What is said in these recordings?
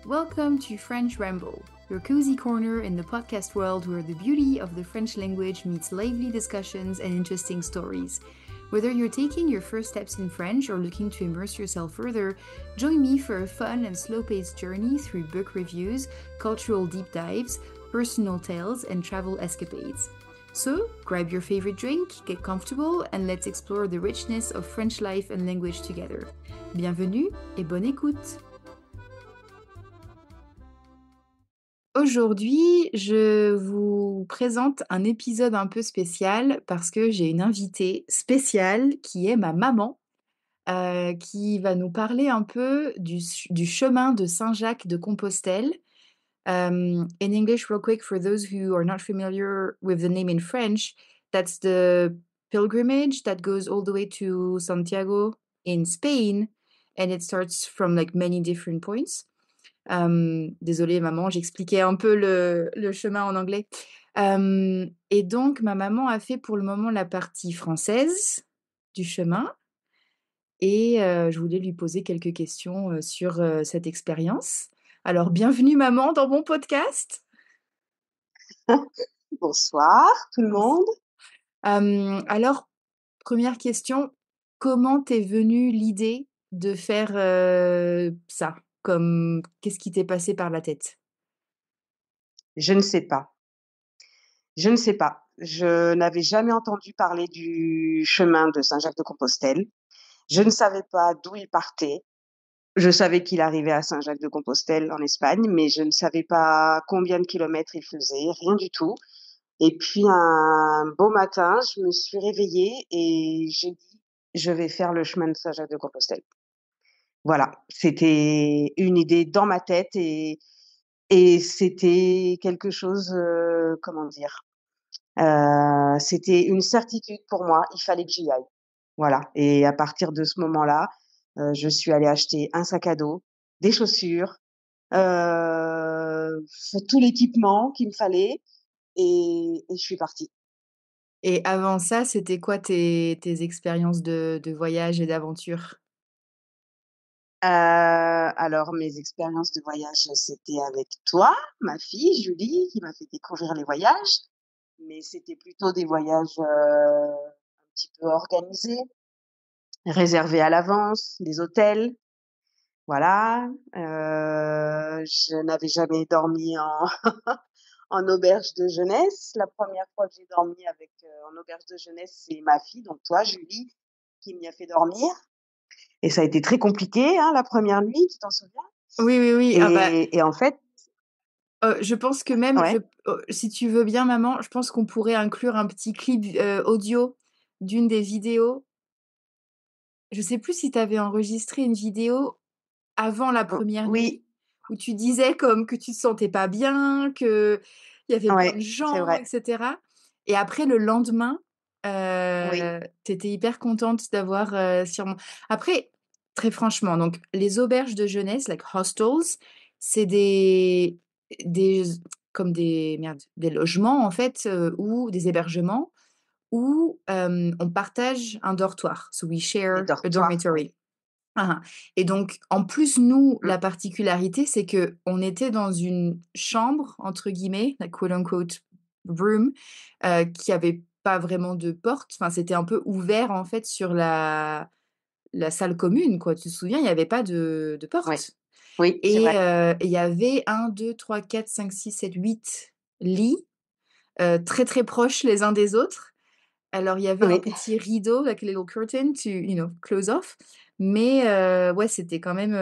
Welcome to French Ramble, your cozy corner in the podcast world where the beauty of the French language meets lively discussions and interesting stories. Whether you're taking your first steps in French or looking to immerse yourself further, join me for a fun and slow-paced journey through book reviews, cultural deep dives, personal tales, and travel escapades. So, grab your favorite drink, get comfortable, and let's explore the richness of French life and language together. Bienvenue et bonne écoute! Aujourd'hui, je vous présente un épisode un peu spécial parce que j'ai une invitée spéciale qui est ma maman, qui va nous parler un peu du chemin de Saint-Jacques de Compostelle. In English, real quick, for those who are not familiar with the name in French, that's the pilgrimage that goes all the way to Santiago in Spain, and it starts from like many different points. Désolée maman, j'expliquais un peu le chemin en anglais. Et donc ma maman a fait pour le moment la partie française du chemin et je voulais lui poser quelques questions, sur, cette expérience. Alors bienvenue maman dans mon podcast. Bonsoir tout le monde. Alors, première question, comment t'est venue l'idée de faire, ça? Qu'est-ce qui t'est passé par la tête? Je ne sais pas. Je ne sais pas. Je n'avais jamais entendu parler du chemin de Saint-Jacques-de-Compostelle. Je ne savais pas d'où il partait. Je savais qu'il arrivait à Saint-Jacques-de-Compostelle en Espagne, mais je ne savais pas combien de kilomètres il faisait, rien du tout. Et puis un beau matin, je me suis réveillée et j'ai dit: «Je vais faire le chemin de Saint-Jacques-de-Compostelle». Voilà, c'était une idée dans ma tête et c'était quelque chose, comment dire? C'était une certitude pour moi, il fallait que j'y aille. Voilà et à partir de ce moment-là, je suis allée acheter un sac à dos, des chaussures, tout l'équipement qu'il me fallait et je suis partie. Et avant ça, c'était quoi tes expériences de voyage et d'aventure? Alors mes expériences de voyage, c'était avec toi, ma fille Julie, qui m'a fait découvrir les voyages, mais c'était plutôt des voyages, un petit peu organisés, réservés à l'avance, des hôtels, voilà. Je n'avais jamais dormi en en auberge de jeunesse. La première fois que j'ai dormi en auberge de jeunesse, c'est ma fille, donc toi Julie, qui m'y a fait dormir et ça a été très compliqué, hein, la première nuit, tu t'en souviens? Oui, oui, oui. Ah bah, Et en fait je pense que même ouais, si tu veux bien maman, je pense qu'on pourrait inclure un petit clip, audio d'une des vidéos. Je sais plus si tu avais enregistré une vidéo avant la première oui, nuit, où tu disais comme que tu te sentais pas bien, qu'il y avait plein de ouais, c'est gens et vrai, cetera et après le lendemain, oui, tu étais hyper contente d'avoir, après, très franchement, donc les auberges de jeunesse, like hostels, c'est des comme des merde, des logements en fait, ou des hébergements où, on partage un dortoir. So we les share a dortoirs, oui. dormitory. Ah ah et donc en plus, nous, Mmh, la particularité, c'est qu'on était dans une «chambre» entre guillemets, like quote unquote room, qui avait pas vraiment de porte. Enfin, c'était un peu ouvert en fait sur la salle commune quoi. Tu te souviens? Il y avait pas de ouais, porte oui, c'est et vrai, il y avait 1, 2, 3, 4, 5, 6, 7, 8 lits, très, très proches les uns des autres. Alors, il y avait un oui. petit rideau, like a little curtain to, close off. Mais, ouais, c'était quand même,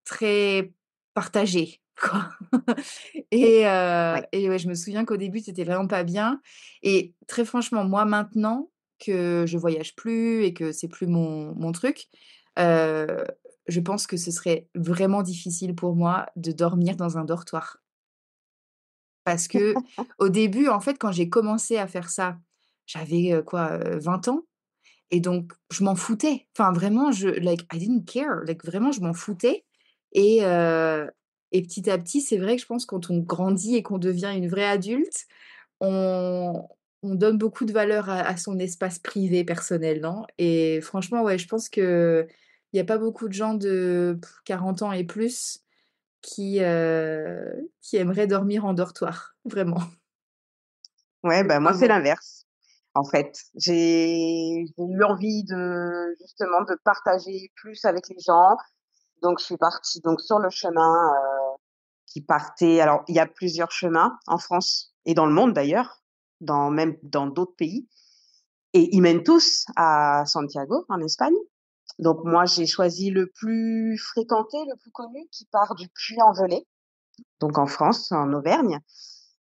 très partagé, quoi. Ouais. Et ouais, je me souviens qu'au début, c'était vraiment pas bien. Et très franchement, moi, maintenant que je voyage plus et que c'est plus mon truc, heu, je pense que ce serait vraiment difficile pour moi de dormir dans un dortoir. Parce qu'au début, en fait, quand j'ai commencé à faire ça, j'avais, quoi, 20 ans et donc je m'en foutais. Enfin vraiment I didn't care, like vraiment je m'en foutais et et petit à petit, c'est vrai que je pense quand on grandit et qu'on devient une vraie adulte, on on donne beaucoup de valeur à son espace privé personnel, non? Et franchement, ouais, je pense qu'il y a pas beaucoup de gens de 40 ans et plus qui aimerait dormir en dortoir, vraiment. Ouais, bah, moi, c'est Bravo. l'inverse, en fait. J'ai eu envie de justement de partager plus avec les gens, donc je suis partie donc sur le chemin, qui partait alors il y a plusieurs chemins en France et dans le monde d'ailleurs, même dans d'autres pays et ils mènent tous à Santiago, en Espagne. Donc moi, j'ai choisi le plus fréquenté, le plus connu qui part du Puy-en-Velay, donc en France, en Auvergne,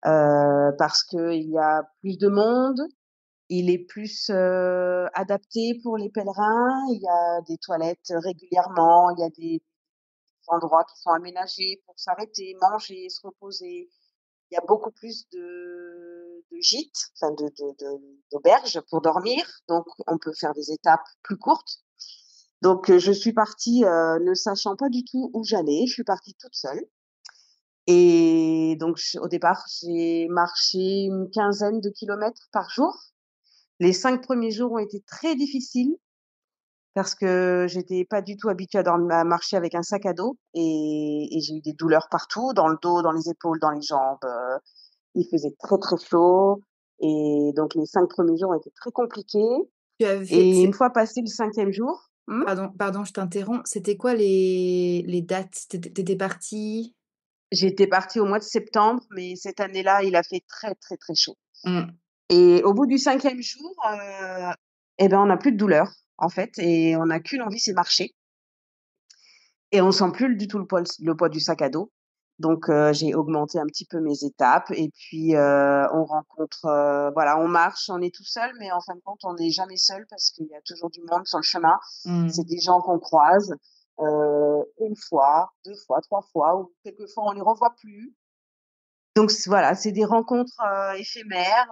parce qu'il y a plus de monde. Il est plus, adapté pour les pèlerins. Il y a des toilettes régulièrement, il y a des endroits qui sont aménagés pour s'arrêter, manger, se reposer. Il y a beaucoup plus de gîtes, enfin d'auberges pour dormir, donc on peut faire des étapes plus courtes. Donc je suis partie, ne sachant pas du tout où j'allais, je suis partie toute seule et donc au départ, j'ai marché une quinzaine de kilomètres par jour. Les 5 premiers jours ont été très difficiles parce que j'étais pas du tout habituée à marcher avec un sac à dos et j'ai eu des douleurs partout, dans le dos, dans les épaules, dans les jambes, il faisait très, très chaud et donc les 5 premiers jours ont été très compliqués Tu avais fait et une c'est fois passé le 5e jour, pardon, je t'interromps. C'était quoi les dates? Tu étais partie? j'étais partie au mois de septembre, mais cette année-là, il a fait très, très, très chaud Mmh. et au bout du 5e jour, et ben, on n'a plus de douleur, en fait et on n'a qu'une envie, c'est marcher. Et on sent plus du tout le poids du sac à dos. Donc j'ai augmenté un petit peu mes étapes et puis, on rencontre, voilà, on marche, on est tout seul, mais en fin de compte, on n'est jamais seul parce qu'il y a toujours du monde sur le chemin. Mmh. C'est des gens qu'on croise, 1 fois, 2 fois, 3 fois ou quelquefois on les revoit plus. Donc voilà, c'est des rencontres, éphémères,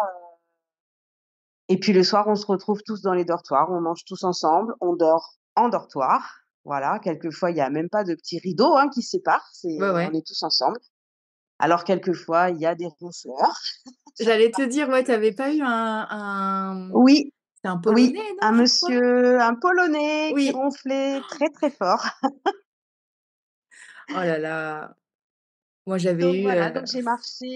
et puis le soir, on se retrouve tous dans les dortoirs, on mange tous ensemble, on dort en dortoir. Voilà, quelquefois, il y a même pas de petit rideau, hein, qui sépare, Ouais, on ouais. est tous ensemble. Alors quelquefois, il y a des ronfleurs. Ça fait J'allais te partie dire, ouais, tu avais pas eu un Oui, c'est un oui, Polonais, non, je crois? un Polonais qui Oui. ronflait très, très fort. Oh là là. Moi, j'avais Donc eu, voilà, donc j'ai marché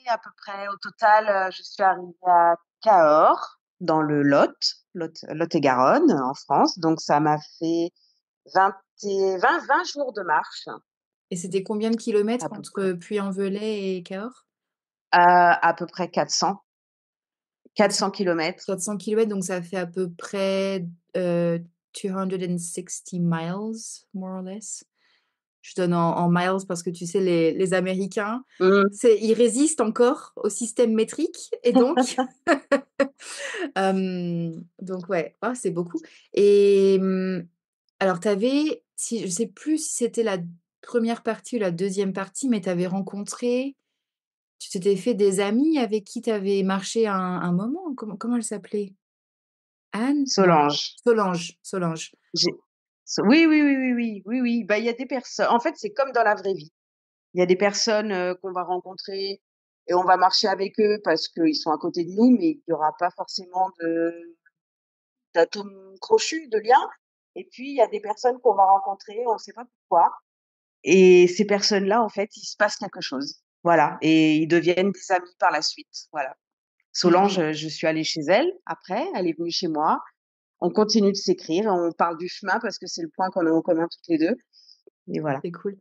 à peu près au total, je suis arrivée à Cahors, dans le Lot-et-Garonne, en France. Donc ça m'a fait 20 jours de marche, et c'était combien de à kilomètres peu entre près. Puy-en-Velay et Cahors? À peu près 400, 400 400 kilomètres. 400 kilomètres, donc ça fait à peu près, 260 miles, more or less. Je donne en miles parce que tu sais, les Américains, Mmh. ils résistent encore au système métrique et donc donc ouais, oh, c'est beaucoup et alors tu avais si je sais plus si c'était la première partie ou la deuxième partie, mais tu avais rencontré tu t'étais fait des amis avec qui tu avais marché un moment? Comment elle s'appelait? Anne? Non, Solange. Solange. J'ai Oui, oui, oui, oui, oui, oui, oui. Bah, il y a des personnes. En fait, c'est comme dans la vraie vie. Il y a des personnes, qu'on va rencontrer et on va marcher avec eux parce qu'ils sont à côté de nous, mais il y aura pas forcément d'atomes crochus, de liens. Et puis il y a des personnes qu'on va rencontrer, on ne sait pas pourquoi et ces personnes-là, en fait, il se passe quelque chose. Voilà et ils deviennent des amis par la suite. Voilà. Mmh Solange, mh. je suis allée chez elle après, elle est venue chez moi. On continue de s'écrire, on parle du chemin parce que c'est le point qu'on a en commun toutes les 2 et voilà. C'est cool.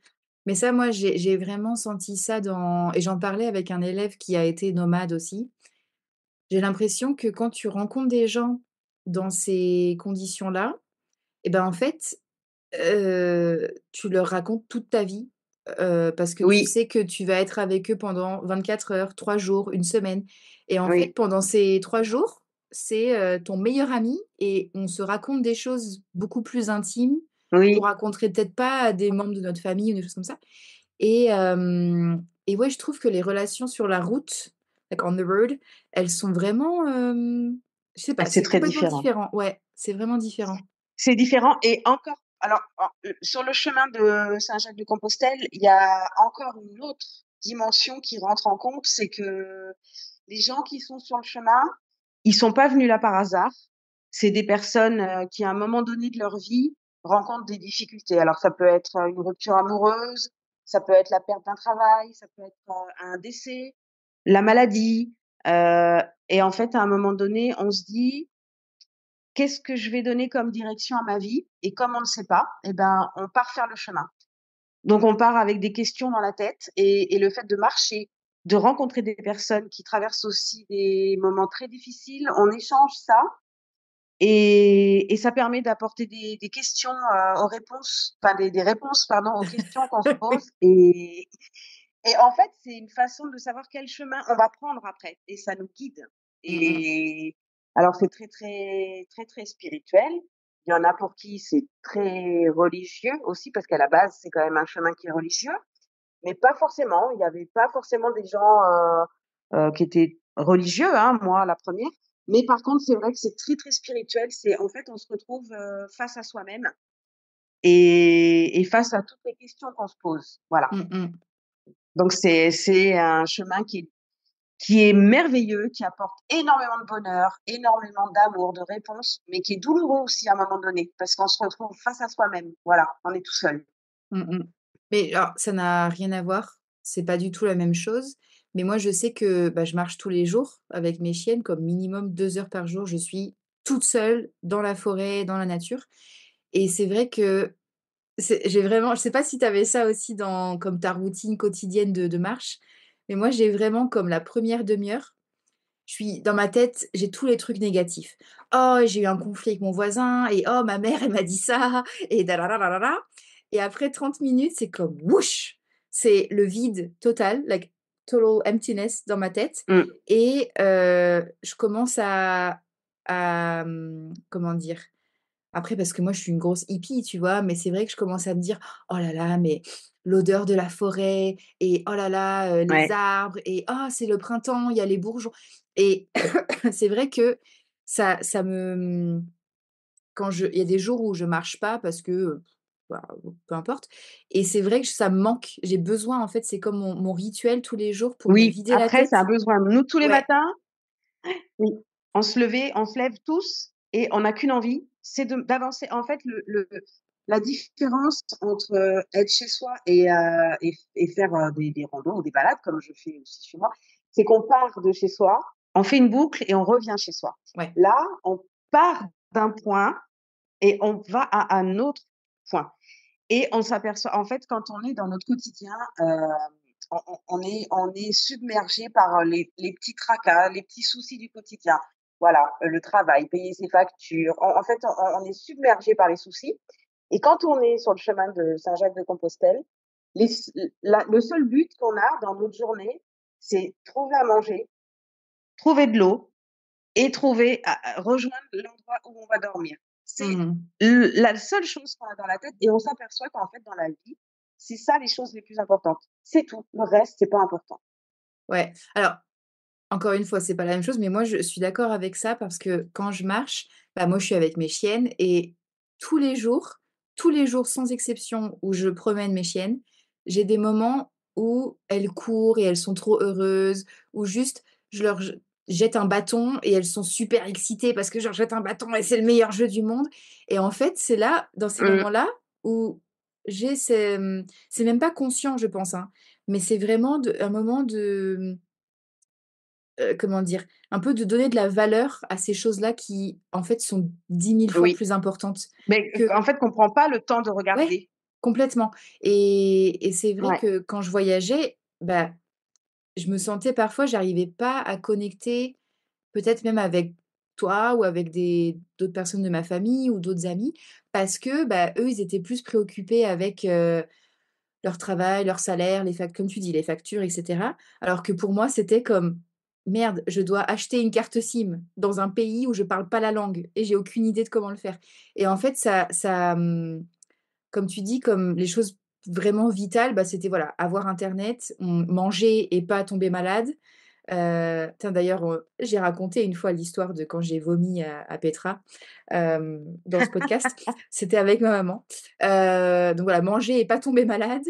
Mais ça, moi, j'ai vraiment senti ça dans et j'en parlais avec un élève qui a été nomade aussi. J'ai l'impression que quand tu rencontres des gens dans ces conditions-là et ben, en fait, tu leur racontes toute ta vie, parce que tu Oui, sais que tu vas être avec eux pendant 24 heures, 3 jours, une semaine et en fait, oui, pendant ces 3 jours, c'est, ton meilleur ami et on se raconte des choses beaucoup plus intimes qu'on oui, raconterait peut-être pas à des membres de notre famille ou des choses comme ça et ouais, je trouve que les relations sur la route, like on the road, elles sont vraiment, je sais pas, c'est c'est très complètement différent. différent. Ouais, c'est vraiment différent. C'est différent et encore alors sur le chemin de Saint-Jacques-de-Compostelle, il y a encore une autre dimension qui rentre en compte, c'est que les gens qui sont sur le chemin, ils sont pas venus là par hasard. C'est des personnes, qui à un moment donné de leur vie rencontrent des difficultés. Alors ça peut être, une rupture amoureuse, ça peut être la perte d'un travail, ça peut être, un décès, la maladie, heu et en fait, à un moment donné, on se dit: «Qu'est-ce que je vais donner comme direction à ma vie?» Et comme on ne sait pas, et ben, on part faire le chemin. Donc on part avec des questions dans la tête et le fait de marcher, de rencontrer des personnes qui traversent aussi des moments très difficiles, on échange ça et ça permet d'apporter des questions, aux réponses, enfin des réponses, pardon, aux questions qu'on se pose et en fait, c'est une façon de savoir quel chemin on va prendre après et ça nous guide Mmh mh. et alors c'est très, très, très, très spirituel. Il y en a pour qui c'est très religieux aussi parce qu'à la base, c'est quand même un chemin qui est religieux, mais pas forcément. Il y avait pas forcément des gens, qui étaient religieux, hein, moi la première. Mais par contre, c'est vrai que c'est très, très spirituel. C'est en fait, on se retrouve, face à soi-même et face à toutes les questions qu'on se pose. Voilà. Mmh mh. Donc c'est un chemin qui est merveilleux, qui apporte énormément de bonheur, énormément d'amour, de réponses, mais qui est douloureux aussi à un moment donné, parce qu'on se retrouve face à soi-même. Voilà, on est tout seul. Mmh mh. Mais alors, ça n'a rien à voir, c'est pas du tout la même chose. Mais moi, je sais que, bah, je marche tous les jours avec mes chiennes, comme minimum 2 heures par jour. Je suis toute seule dans la forêt, dans la nature et c'est vrai que j'ai vraiment je sais pas si tu avais ça aussi dans comme ta routine quotidienne de marche, mais moi, j'ai vraiment comme la première demi heure, je suis dans ma tête, j'ai tous les trucs négatifs. «Oh, j'ai eu un conflit avec mon voisin» et «Oh, ma mère, elle m'a dit ça» et da da da da da da et après 30 minutes, c'est comme whoosh! C'est le vide total, like total emptiness dans ma tête Mmh. et je commence comment dire? Après parce que moi je suis une grosse hippie, tu vois? Mais c'est vrai que je commence à me dire: «Oh là là, mais l'odeur de la forêt et oh là là, les Ouais. arbres et oh c'est le printemps, il y a les bourgeons» et c'est vrai que ça me, quand il y a des jours où je marche pas parce que, bah, peu importe et c'est vrai que ça me manque. J'ai besoin en fait, c'est comme mon rituel tous les jours pour me Oui, vider la après c'est un tête. besoin. Nous, tous les Ouais. matins, oui, on se lève tous et on n'a qu'une envie, c'est de d'avancer. En fait, la différence entre, être chez soi et faire, des randos ou des balades comme je fais aussi chez moi, c'est qu'on part de chez soi, on fait une boucle et on revient chez soi. Ouais. Là, on part d'un point et on va à un autre point et on s'aperçoit en fait, quand on est dans notre quotidien, on est submergé par, les petits tracas, les petits soucis du quotidien. Voilà, le travail, payer ses factures. En fait, on est submergé par les soucis et quand on est sur le chemin de Saint-Jacques-de-Compostelle, les la le seul but qu'on a dans notre journée, c'est trouver à manger, trouver de l'eau et trouver à rejoindre l'endroit où on va dormir. C'est Mmh. la seule chose qu'on a dans la tête et on s'aperçoit qu'en fait, dans la vie, c'est ça les choses les plus importantes. C'est tout. Le reste, c'est pas important. Ouais. Alors encore une fois, c'est pas la même chose, mais moi, je suis d'accord avec ça parce que quand je marche, bah, moi, je suis avec mes chiennes et tous les jours sans exception où je promène mes chiennes, j'ai des moments où elles courent et elles sont trop heureuses ou juste je leur jette un bâton et elles sont super excitées parce que je leur jette un bâton et c'est le meilleur jeu du monde et en fait, c'est là, dans ces Mmh. moments-là où c'est même pas conscient, je pense, hein, mais c'est vraiment un moment de comment dire? Un peu de donner de la valeur à ces choses-là qui, en fait, sont 10 000 fois Oui, plus importantes mais que en fait, qu'on prend pas le temps de ouais, regarder. complètement et c'est vrai Ouais. que quand je voyageais, bah, je me sentais parfois j'arrivais pas à connecter, peut-être même avec toi ou avec des d'autres personnes de ma famille ou d'autres amis parce que, bah, eux, ils étaient plus préoccupés avec, leur travail, leur salaire, les fac comme tu dis, les factures et cetera. Alors que pour moi, c'était comme: «Merde, je dois acheter une carte SIM dans un pays où je parle pas la langue et j'ai aucune idée de comment le faire» et en fait, comme tu dis, comme les choses vraiment vitales, bah, c'était voilà, avoir internet, manger et pas tomber malade. Tiens d'ailleurs, j'ai raconté une fois l'histoire de quand j'ai vomi à Petra, dans ce podcast. C'était avec ma maman. Donc voilà, manger et pas tomber malade,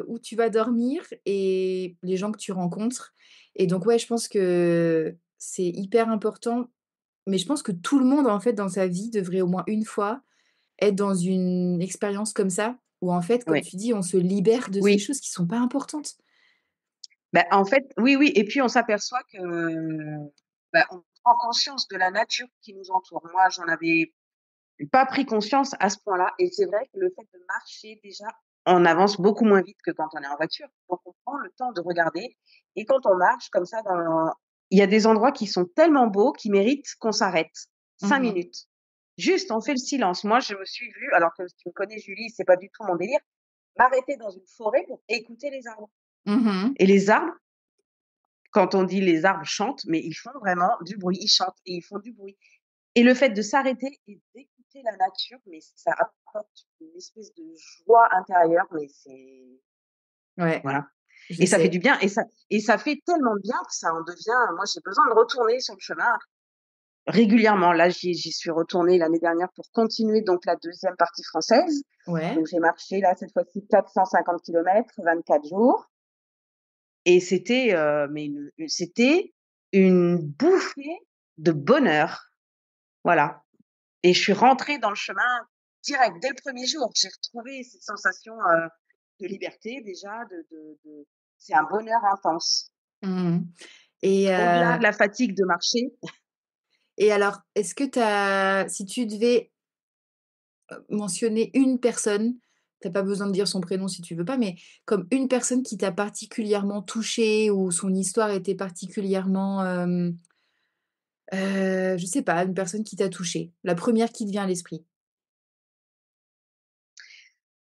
où tu vas dormir et les gens que tu rencontres et donc ouais, je pense que c'est hyper important, mais je pense que tout le monde, en fait, dans sa vie devrait au moins une fois être dans une expérience comme ça où en fait, comme oui, tu dis, on se libère de ces oui. choses qui sont pas importantes. Bah, en fait, oui, oui et puis on s'aperçoit que, bah, on prend conscience de la nature qui nous entoure. Moi, j'en avais pas pris conscience à ce point-là et c'est vrai que le fait de marcher déjà, on avance beaucoup moins vite que quand on est en voiture. Donc on prend le temps de regarder et quand on marche comme ça dans il y a des endroits qui sont tellement beaux, qui méritent qu'on s'arrête 5 Mmh. minutes. Juste, on fait le silence. Moi, je me suis vue, alors que tu me connais Julie, c'est pas du tout mon délire, m'arrêter dans une forêt pour écouter les arbres Mmh. et les arbres, quand on dit les arbres chantent, mais ils font vraiment du bruit, ils chantent et ils font du bruit. Et le fait de s'arrêter et d'écouter la nature, mais ça apporte une espèce de joie intérieure, mais c'est Ouais, voilà je et ça fait sais. du bien et ça fait tellement bien que ça en devient moi, j'ai besoin de retourner sur le chemin régulièrement. Là, j'y suis retournée l'année dernière pour continuer donc la deuxième partie française. Ouais. Donc j'ai marché là, cette fois-ci 450 kilomètres, 24 jours et c'était, mais c'était une bouffée de bonheur. Voilà. Et je suis rentrée dans le chemin direct, dès le premier jour. J'ai retrouvé cette sensation, de liberté déjà, de c'est un bonheur intense. Mmh. Et Au-delà de la fatigue de marcher, alors, est-ce que tu as si tu devais mentionner une personne, tu as pas besoin de dire son prénom si tu veux pas, mais comme une personne qui t'a particulièrement touchée ou son histoire était particulièrement, je sais pas, une personne qui t'a touchée, la première qui te vient à l'esprit?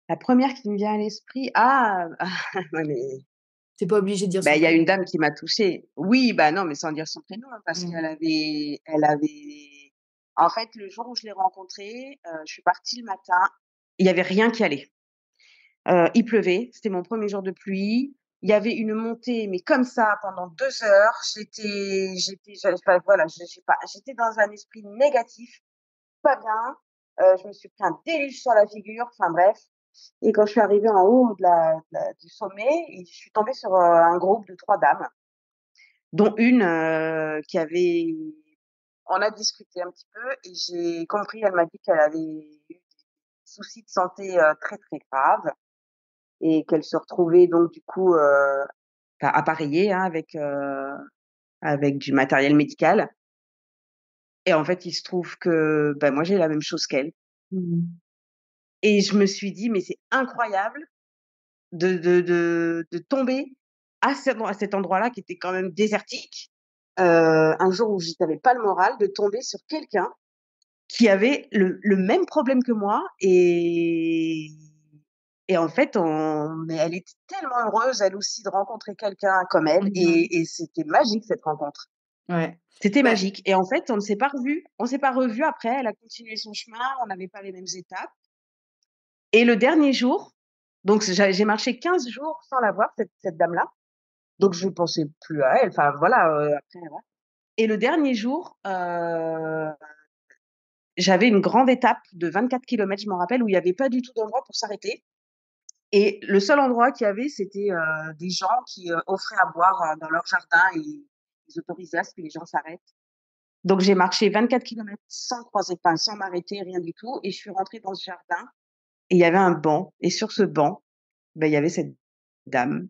la première qui me vient à l'esprit ah! Ouais, mais Tu es pas obligé de dire bah, son il y a une prénom. dame qui m'a touchée. Oui, bah, non, mais sans dire son prénom, hein, parce Mmh. qu'elle avait en fait, le jour où je l'ai rencontrée, je suis partie le matin, il y avait rien qui allait. Il pleuvait, c'était mon premier jour de pluie. Il y avait une montée, mais comme ça pendant 2 heures. Enfin voilà, je sais pas, j'étais dans un esprit négatif, pas bien. Je me suis pris un déluge sur la figure, enfin bref et quand je suis arrivée en haut du sommet et je suis tombée sur, un groupe de 3 dames, dont une, qui avait on a discuté un petit peu et j'ai compris, elle m'a dit qu'elle avait eu des soucis de santé, très, très graves et qu'elle se retrouvait donc du coup, enfin appareillée, hein, avec du matériel médical et en fait, il se trouve que, bah, moi, j'ai la même chose qu'elle Mmh. et je me suis dit: «Mais c'est incroyable de tomber à cet endroit-là qui était quand même désertique, un jour où j'avais pas le moral, de tomber sur quelqu'un qui avait le même problème que moi et en fait, mais elle était tellement heureuse, elle aussi, de rencontrer quelqu'un comme elle Mmh. et c'était magique cette rencontre. Ouais. C'était Bah, magique et en fait, on ne s'est pas revus. On s'est pas revus après, elle a continué son chemin, on n'avait pas les mêmes étapes et le dernier jour, donc j'ai marché 15 jours sans la voir cette dame-là, donc je pensais plus à elle, enfin voilà, après voilà et le dernier jour, j'avais une grande étape de 24 kilomètres, je m'en rappelle, où il y avait pas du tout d'endroit pour s'arrêter et le seul endroit qu'il y avait, c'était, des gens qui, offraient à boire, dans leur jardin et ils autorisaient à ce que les gens s'arrêtent. Donc j'ai marché 24 kilomètres sans croiser enfin sans m'arrêter, rien du tout et je suis rentrée dans ce jardin et il y avait un banc et sur ce banc, bah, il y avait cette dame.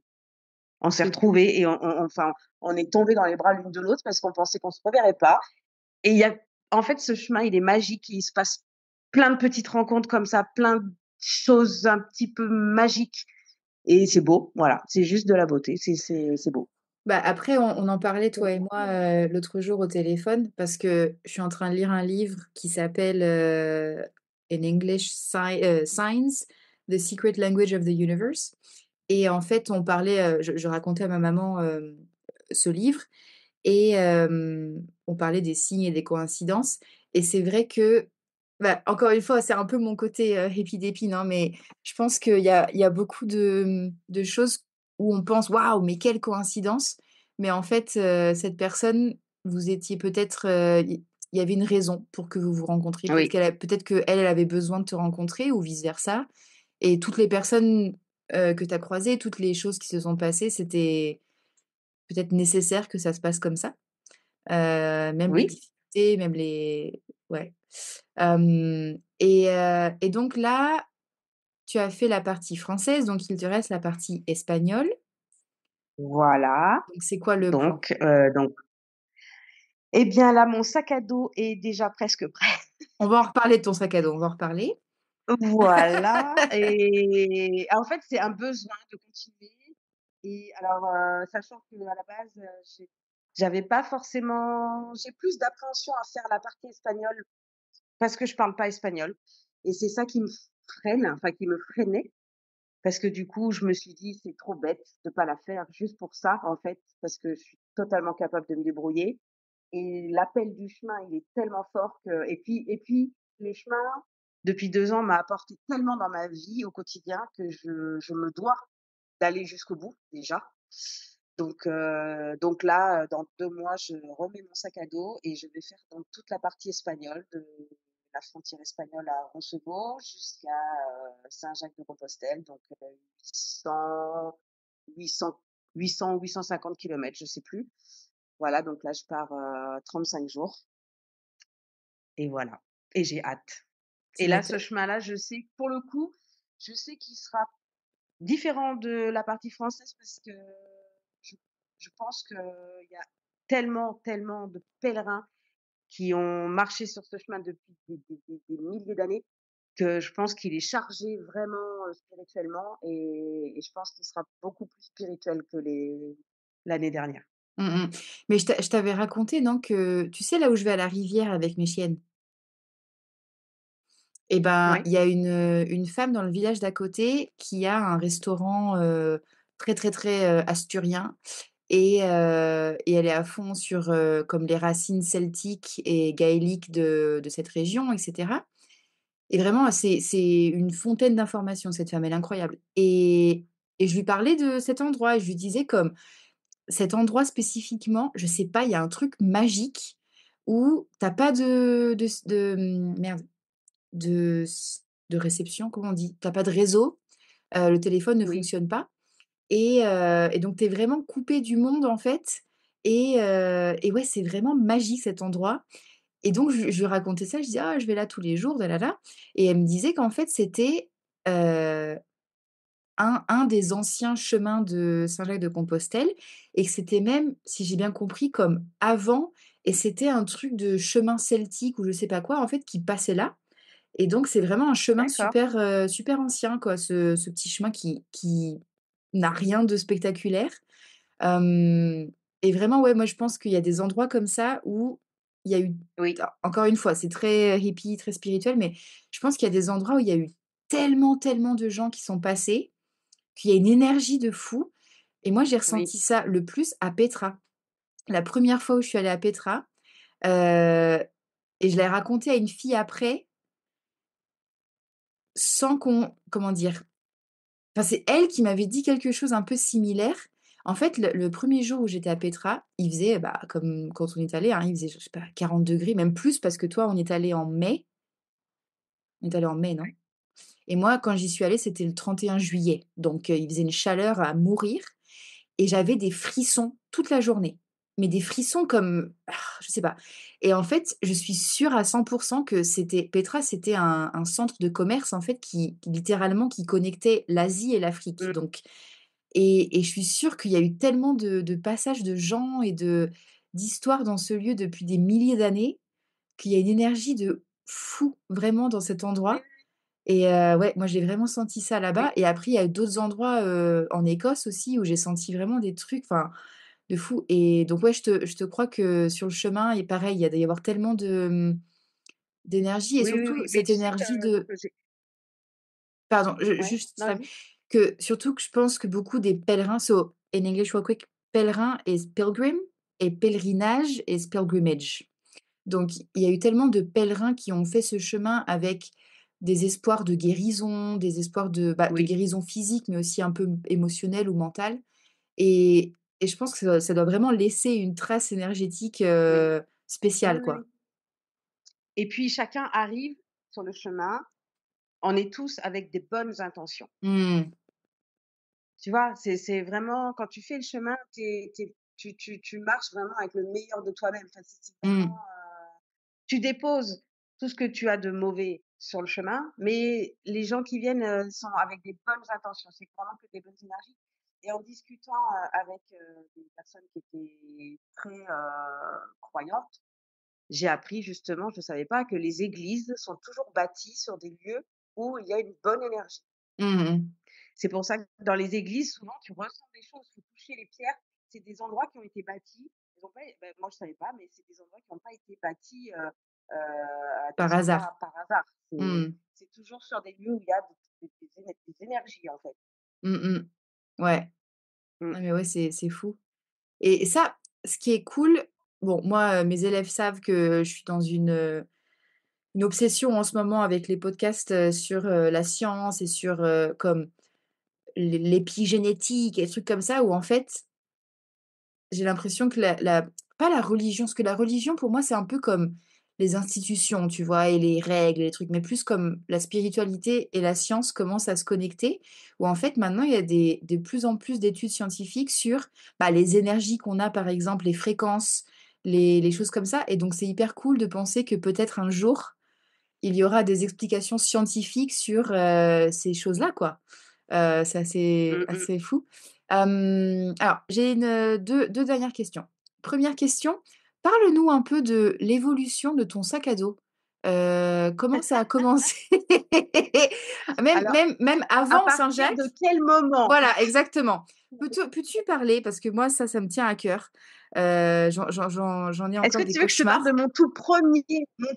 On s'est c'est cool. retrouvés et enfin, on est tombés dans les bras l'une de l'autre parce qu'on pensait qu'on se reverrait pas et il y a en fait, ce chemin, il est magique, il se passe plein de petites rencontres comme ça, plein de choses un petit peu magiques et c'est beau, voilà, c'est juste de la beauté, c'est beau. Bah, après on en parlait toi et moi, l'autre jour au téléphone parce que je suis en train de lire un livre qui s'appelle, In English Signs: The Secret Language of the Universe et en fait on parlait, je racontais à ma maman, ce livre et on parlait des signes et des coïncidences et c'est vrai que, bah, encore une fois, c'est un peu mon côté, hippie d'épine, hein, mais je pense qu'il y a beaucoup de choses où on pense: «Waouh, mais quelle coïncidence!» mais en fait, cette personne, vous étiez peut-être, il y avait une raison pour que vous vous rencontriez. Oui, Peut-être qu'elle, elle avait besoin de te rencontrer ou vice versa et toutes les personnes, que tu as croisées, toutes les choses qui se sont passées, c'était peut-être nécessaire que ça se passe comme ça. Même les oui, difficultés, même les ouais. Et donc là, tu as fait la partie française, donc il te reste la partie espagnole. Voilà, Donc c'est quoi le plan? donc eh bien là, mon sac à dos est déjà presque prêt. On va en reparler de ton sac à dos, on va en reparler. Voilà et en fait, c'est un besoin de continuer et alors, sachant qu'à la base, j'avais pas forcément j'ai plus d'appréhension à faire la partie espagnole parce que je parle pas espagnol et c'est ça qui me freine, enfin qui me freinait parce que du coup, je me suis dit: «C'est trop bête de pas la faire juste pour ça, en fait, parce que je suis totalement capable de me débrouiller» et l'appel du chemin, il est tellement fort que et puis les chemins, depuis 2 ans, m'a apporté tellement dans ma vie au quotidien que je me dois d'aller jusqu'au bout déjà. Donc là, dans 2 mois, je remets mon sac à dos et je vais faire donc toute la partie espagnole de la frontière espagnole à Roncevaux jusqu'à, Saint-Jacques-de-Compostelle, donc 800 800 ou 850 kilomètres, je sais plus. Voilà, donc là, je pars, 35 jours et voilà et j'ai hâte et Tu là, ce m'étonnes. chemin-là, je sais pour le coup, je sais qu'il sera différent de la partie française parce que je je pense qu'il y a tellement, tellement de pèlerins qui ont marché sur ce chemin depuis des milliers d'années que je pense qu'il est chargé vraiment, spirituellement et je pense qu'il sera beaucoup plus spirituel que l'année dernière. Mmh mh. Mais je t'avais raconté, non, que tu sais là où je vais à la rivière avec mes chiennes? Et ben, Oui, il y a une femme dans le village d'à côté qui a un restaurant, très, très, très, asturien et elle est à fond sur, comme les racines celtiques et gaéliques de cette région et cetera et vraiment c'est une fontaine d'informations cette femme, elle est incroyable et je lui parlais de cet endroit et je lui disais comme: «Cet endroit spécifiquement, je sais pas, il y a un truc magique où tu as pas merde, de s de réception, comment on dit? Tu as pas de réseau, le téléphone ne oui, fonctionne pas et donc tu es vraiment coupé du monde, en fait et ouais, c'est vraiment magique cet endroit et donc je lui racontais ça, je disais: «Ah, je vais là tous les jours, da da da» et elle me disait qu'en fait, c'était, heu, un des anciens chemins de Saint-Jacques-de-Compostelle et que c'était même, si j'ai bien compris, comme avant et c'était un truc de chemin celtique ou je sais pas quoi, en fait, qui passait là et donc c'est vraiment un chemin d'accord, super, super ancien quoi, ce petit chemin qui n'a rien de spectaculaire. Hem et vraiment, ouais, moi je pense qu'il y a des endroits comme ça où il y a eu oui, encore une fois, c'est très hippie, très spirituel, mais je pense qu'il y a des endroits où il y a eu tellement, tellement de gens qui sont passés, qu'il y a une énergie de fou et moi j'ai oui, ressenti ça le plus à Petra. La première fois où je suis allée à Petra, heu et je l'ai raconté à une fille après, sans qu'on comment dire? Enfin, c'est elle qui m'avait dit quelque chose un peu similaire. En fait, le 1er jour où j'étais à Petra, il faisait, bah, comme quand on est allé, hein, il faisait, je sais pas, 40 degrés, même plus parce que toi, on est allé en mai. On est allé en mai, non? Et moi, quand j'y suis allée, c'était le 31 juillet. Donc, il faisait une chaleur à mourir et j'avais des frissons toute la journée. Mais des frissons comme, je sais pas. Et en fait, je suis sûre à 100 que c'était Petra, c'était un centre de commerce, en fait, qui littéralement, qui connectait l'Asie et l'Afrique. mmh, Donc et je suis sûre qu'il y a eu tellement de passages de gens et d'histoires dans ce lieu depuis des milliers d'années, qu'il y a une énergie de fou, vraiment, dans cet oui, endroit et ouais, moi, j'ai vraiment senti ça là-bas oui, et après il y a d'autres endroits, en Écosse aussi où j'ai senti vraiment des trucs, enfin, de fou et donc ouais, je te crois que sur le chemin et pareil, il y a doit y avoir tellement d'énergie et oui, oui, surtout oui, mais cette tu sais, énergie donc de pardon, je ouais, juste non, ça dis? que surtout que je pense que beaucoup des pèlerins so in English real quick, pèlerin is pilgrim et pèlerinage is pilgrimage. Donc il y a eu tellement de pèlerins qui ont fait ce chemin avec des espoirs de guérison, des espoirs de Oui, guérison physique, mais aussi un peu émotionnelle ou mentale et et je pense que ça doit vraiment laisser une trace énergétique, oui, oui, spéciale, oui, quoi. oui et puis chacun arrive sur le chemin, on est tous avec des bonnes intentions. Mmh. Tu vois? C'est vraiment quand tu fais le chemin, tu marches vraiment avec le meilleur de toi-même. Enfin, c'est vraiment, Mmh. tu déposes tout ce que tu as de mauvais sur le chemin, mais les gens qui viennent, sont avec des bonnes intentions. C'est vraiment que des bonnes énergies et en discutant, avec, des personnes qui étaient très, croyantes, j'ai appris justement, je ne savais pas, que les églises sont toujours bâties sur des lieux où il y a une bonne énergie. Mmh mh. C'est pour ça que dans les églises, souvent, tu ressens des choses, faut toucher les pierres. C'est des endroits qui ont été bâtis. Ils ont pas, moi je savais pas, mais c'est des endroits qui n'ont pas été bâtis à Par des hasard. endroits par hasard. Mmh. C'est toujours sur des lieux où il y a des énergies en fait. Mmh mh. Ouais. Mm. Ah mais ouais, c'est fou et ça, ce qui est cool, bon moi, mes élèves savent que je suis dans une obsession en ce moment avec les podcasts, sur, la science et sur, comme l'épigénétique et des trucs comme ça où en fait, j'ai l'impression que la pas la religion, parce que la religion pour moi c'est un peu comme les institutions, tu vois? Et les règles et les trucs, mais plus comme la spiritualité et la science commencent à se connecter, où en fait maintenant il y a de plus en plus d'études scientifiques sur, bah, les énergies qu'on a par exemple, les fréquences, les choses comme ça et donc c'est hyper cool de penser que peut-être un jour il y aura des explications scientifiques sur, ces choses-là, quoi. C'est assez Mm, mm. assez fou. Alors j'ai 2 dernières questions. Première question, parle-nous un peu de l'évolution de ton sac à dos. Comment ça a commencé? Même Alors, même même à avant partir de Saint-Jacques? quel moment? Voilà, exactement. Peux-tu parler? Parce que moi ça me tient à cœur. J'en ai Est-ce encore que des tu veux que je te parle de cauchemars. mon tout premier Oui,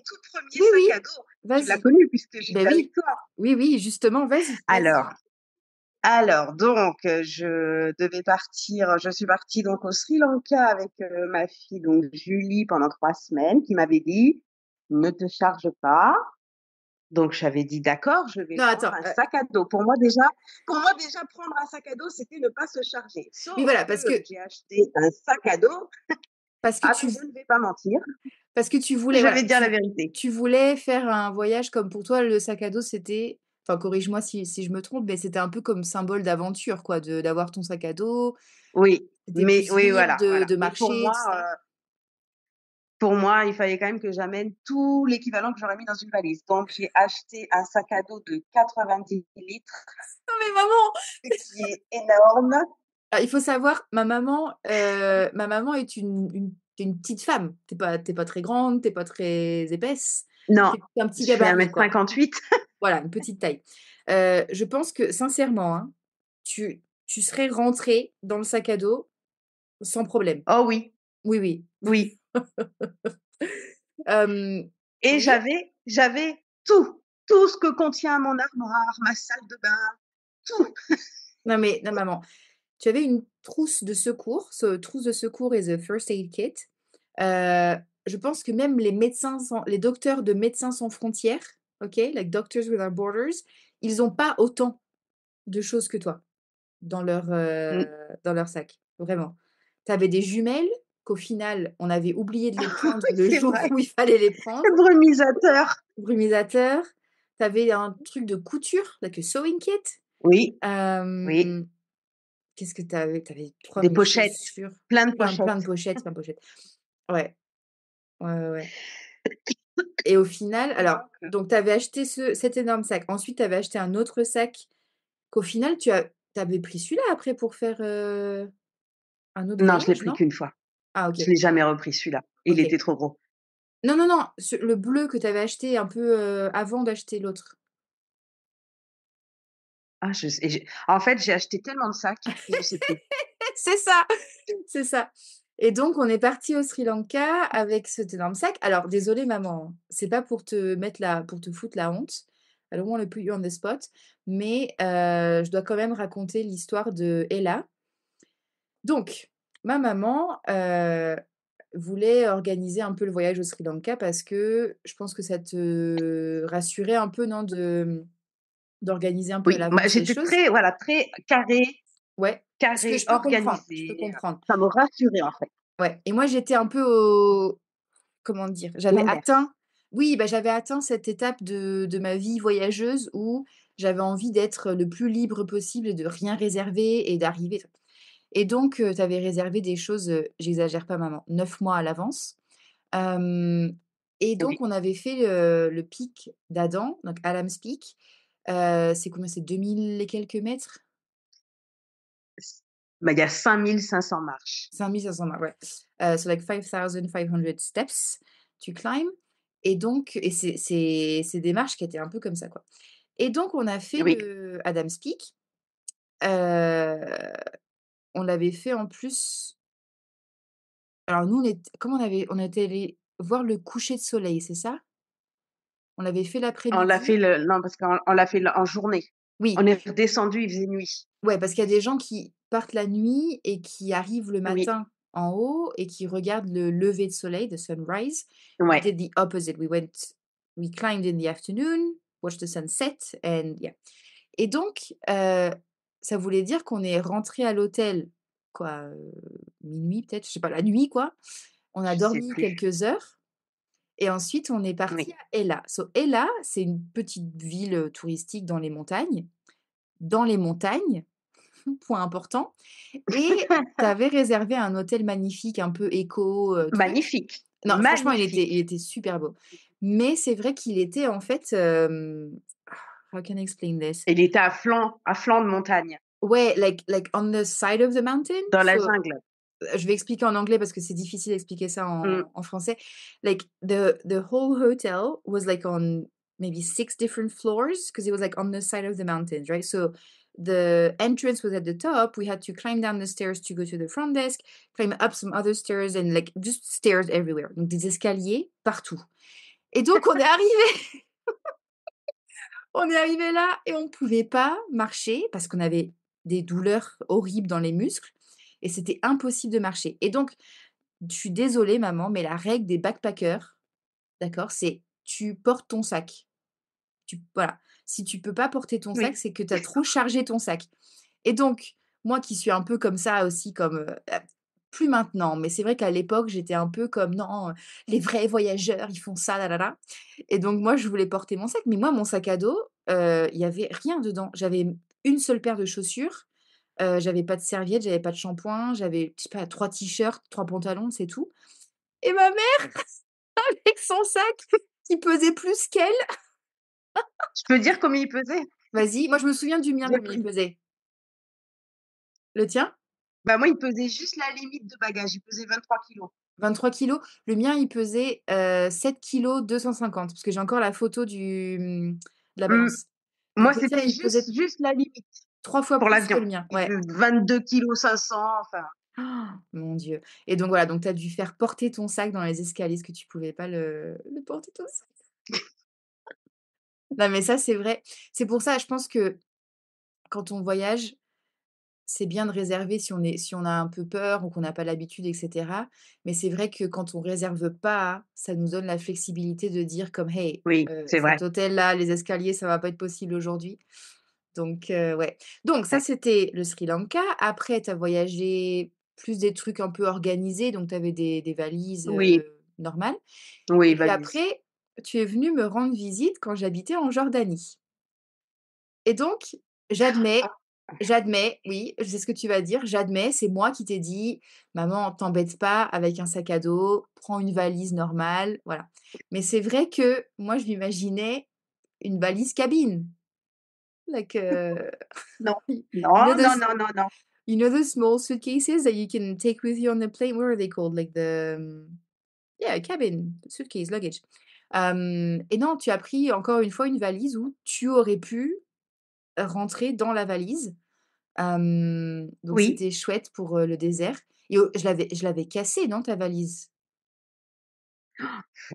sac oui, à dos? Tu l'as vas-y. connu puisque Beh j'étais avec oui. toi. Oui, oui, justement, vas-y, vas-y. Alors, alors donc, je suis partie donc au Sri Lanka avec, ma fille donc Julie pendant 3 semaines qui m'avait dit: «Ne te charge pas». Donc j'avais dit: «D'accord, je vais Non, prendre attends, un sac à dos». Pour moi déjà prendre un sac à dos, c'était ne pas se charger. oui, Sauf voilà, que j'ai acheté un sac à dos, parce que ah tu ben, je ne vais pas mentir, voulais, je voilà, vais te dire la vérité. tu voulais faire un voyage comme pour toi, le sac à dos, c'était enfin, corrige-moi si je me trompe, mais c'était un peu comme symbole d'aventure, quoi, de d'avoir ton sac à dos, Oui, c'était mais plus oui, libre voilà, voilà. de Mais marcher et tout ça. pour moi, il fallait quand même que j'amène tout l'équivalent que j'aurais mis dans une valise. Donc j'ai acheté un sac à dos de 90 litres, Non mais maman! ce qui est énorme. Il faut savoir, ma maman est une petite femme. Tu es pas très grande, tu es pas très épaisse, Non, tu es un petit je fais gabarit, quoi. 1,58 m. Voilà, une petite taille. Je pense que sincèrement, hein, tu serais rentrée dans le sac à dos sans problème. Oh oui, Oui, oui. oui. Et Oui? j'avais tout ce que contient mon armoire, ma salle de bain, tout. Non mais non maman, tu avais une trousse de secours et the first aid kit. Heu, je pense que même les docteurs de Médecins sans frontières, OK, like Doctors Without Borders, ils ont pas autant de choses que toi Mmh. dans leur sac, vraiment. Tu avais des jumelles qu'au final, on avait oublié de les prendre Oui, le c'est jour vrai. où il fallait les prendre. Le brumisateur. Brumisateur, tu avais un truc de couture, like a sewing kit. Oui, oui. Hem, qu'est-ce que tu avais? Tu avais 3 Des 000 pochettes, chaussures, plein de plein de pochettes. pochettes, plein de pochettes. Ouais, ouais, ouais, ouais et au final alors, Donc donc tu avais acheté cet énorme sac. Ensuite, tu avais acheté un autre sac qu'au final tu avais pris celui-là après pour faire, un autre non, je l'ai voyage, pris non? qu'une fois. Ah OK, Je l'ai jamais repris celui-là. Il OK. était trop gros. Non, non, non, le bleu que tu avais acheté un peu, avant d'acheter l'autre. Ah je sais j'ai en fait, j'ai acheté tellement de sacs que je sais plus. C'est ça, c'est ça et donc on est partis au Sri Lanka avec cet énorme sac. Alors désolée maman, hein, c'est pas pour te foutre la honte. I don't wanna put you on the spot, mais je dois quand même raconter l'histoire de Ella. Donc ma maman, voulait organiser un peu le voyage au Sri Lanka parce que je pense que ça te rassurait un peu, non, d'organiser un peu à Oui, bah, l'avance les j'étais choses? très voilà, très Ouais, ce que carré, je peux comprendre, je peux organisé, comprendre. ça me rassurait en fait. Ouais et moi j'étais un peu au comment dire? J'avais L'inverse. atteint oui, bah, j'avais atteint cette étape de ma vie voyageuse où j'avais envie d'être le plus libre possible et de rien réserver et d'arriver et donc tu avais réservé des choses, j'exagère pas maman, 9 mois à l'avance. Hem Et donc Oui. on avait fait le pic d'Adam, donc Adam's Peak. C'est combien? C'est 2000 et quelques mètres? S Bah, il y a 5 500 marches. 5 500 ouais. So like 5,500 steps to climb et donc et c'est des marches qui étaient un peu comme ça, quoi. Et donc on a fait Oui, le Adam's Peak. Heu, on l'avait fait en plus alors nous on était allés voir le coucher de soleil, c'est ça? On l'avait fait on l'a l'après-midi? fait le non, parce qu'on l'a fait en journée. Oui, On est redescendu, il faisait nuit. ouais, parce qu'il y a des gens qui partent la nuit et qui arrivent le Oui, matin en haut et qui regardent le lever de soleil, the sunrise. We ouais, did the opposite. We climbed in the afternoon, watched the sunset and yeah. Et donc, ça voulait dire qu'on est rentré à l'hôtel, quoi, 00:00 peut-être, je sais pas, la nuit quoi. On a je sais dormi plus. quelques heures et ensuite on est parti Oui, à Ella. So Ella, c'est une petite ville, touristique dans les montagnes. Dans les montagnes, point important et tu avais réservé un hôtel magnifique un peu éco, truc. magnifique, Non, franchement, il magnifique. était super beau. Mais c'est vrai qu'il était en fait, how can I explain this? Il était à flanc de montagne, Ouais, like on the side of the mountain. dans la So, jungle. je vais expliquer en anglais parce que c'est difficile d'expliquer ça Mmh, en français. Like the whole hotel was like on maybe 6 different floors because it was like on the side of the mountains, right? So the entrance was at the top. We had to climb down the stairs to go to the front desk, climb up some other stairs and like just stairs everywhere. Donc des escaliers partout. Et donc on est arrivé là et on pouvait pas marcher parce qu'on avait des douleurs horribles dans les muscles et c'était impossible de marcher. Et donc, je suis désolée maman, mais la règle des backpackers, d'accord, c'est tu portes ton sac. Voilà. Si tu peux pas porter ton sac, oui, c'est que tu as trop chargé ton sac. Et donc, moi qui suis un peu comme ça aussi, comme, plus maintenant, mais c'est vrai qu'à l'époque, j'étais un peu comme: «Non, les vrais voyageurs, ils font ça, là là là». Et donc moi, je voulais porter mon sac, mais moi, mon sac à dos, il y avait rien dedans. J'avais une seule paire de chaussures, j'avais pas de serviette, j'avais pas de shampoing, j'avais, je sais pas, 3 t-shirts, 3 pantalons, c'est tout. Et ma mère, avec son sac qui pesait plus qu'elle. je peux dire combien il pesait? Vas-y, moi je me souviens du mien, J'ai combien il pris. pesait. Le tien? Bah, moi, il pesait juste la limite de bagage, il pesait 23 kilogrammes. 23 kilos. Le mien, il pesait, 7 kilos 250 parce que j'ai encore la photo de la Mmh. balance. Moi, Donc le tien, c'était il pesait juste la limite 3 fois pour plus que l'avion. le mien, Il ouais. faisait 22,5 kg, enfin, Mon Dieu. Et donc voilà, donc tu as dû faire porter ton sac dans les escaliers parce que tu pouvais pas le porter ton sac. Non mais ça, c'est vrai. C'est pour ça, je pense que quand on voyage, c'est bien de réserver si on a un peu peur ou qu'on n'a pas l'habitude et cetera. Mais c'est vrai que quand on réserve pas, ça nous donne la flexibilité de dire comme: «Hey, oui, c'est cet vrai. hôtel-là, les escaliers, ça va pas être possible aujourd'hui». Donc ouais. Donc ça, Ouais. c'était le Sri Lanka. Après, tu as voyagé plus des trucs un peu organisés, donc tu avais des valises, Oui, normales. oui, Et puis valise. après, tu es venu me rendre visite quand j'habitais en Jordanie. Et donc, j'admets Ah, j'admets, oui, je sais ce que tu vas dire, j'admets, c'est moi qui t'ai dit: «Maman, t'embête pas avec un sac à dos, prends une valise normale», voilà. Mais c'est vrai que moi, je m'imaginais une valise cabine, like, non, you know non, non, those non, non, non. you know those small suitcases that you can take with you on the plane? What are they called? Like yeah, cabin, suitcase, luggage. Et non, tu as pris encore une fois une valise où tu aurais pu rentrer dans la valise. Donc Oui, c'était chouette pour, le désert et je l'avais cassée, non, ta valise?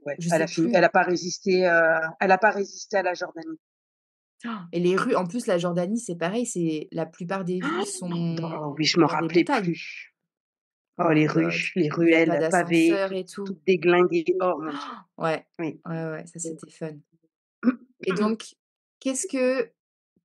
ouais, Je sais elle plus. a pas résisté, elle a pas résisté à la Jordanie. Et les rues en plus, la Jordanie, c'est pareil, c'est la plupart des villes sont Oh oui, je m'en dans des rappelais montagnes. plus. Oh Oh my god, les il y avait pas ruelles pavées, d'ascenseur et tout. toutes déglinguées. Oh mon Dieu, Ouais, oui. ouais, ouais, ça c'était fun. Et donc, qu'est-ce que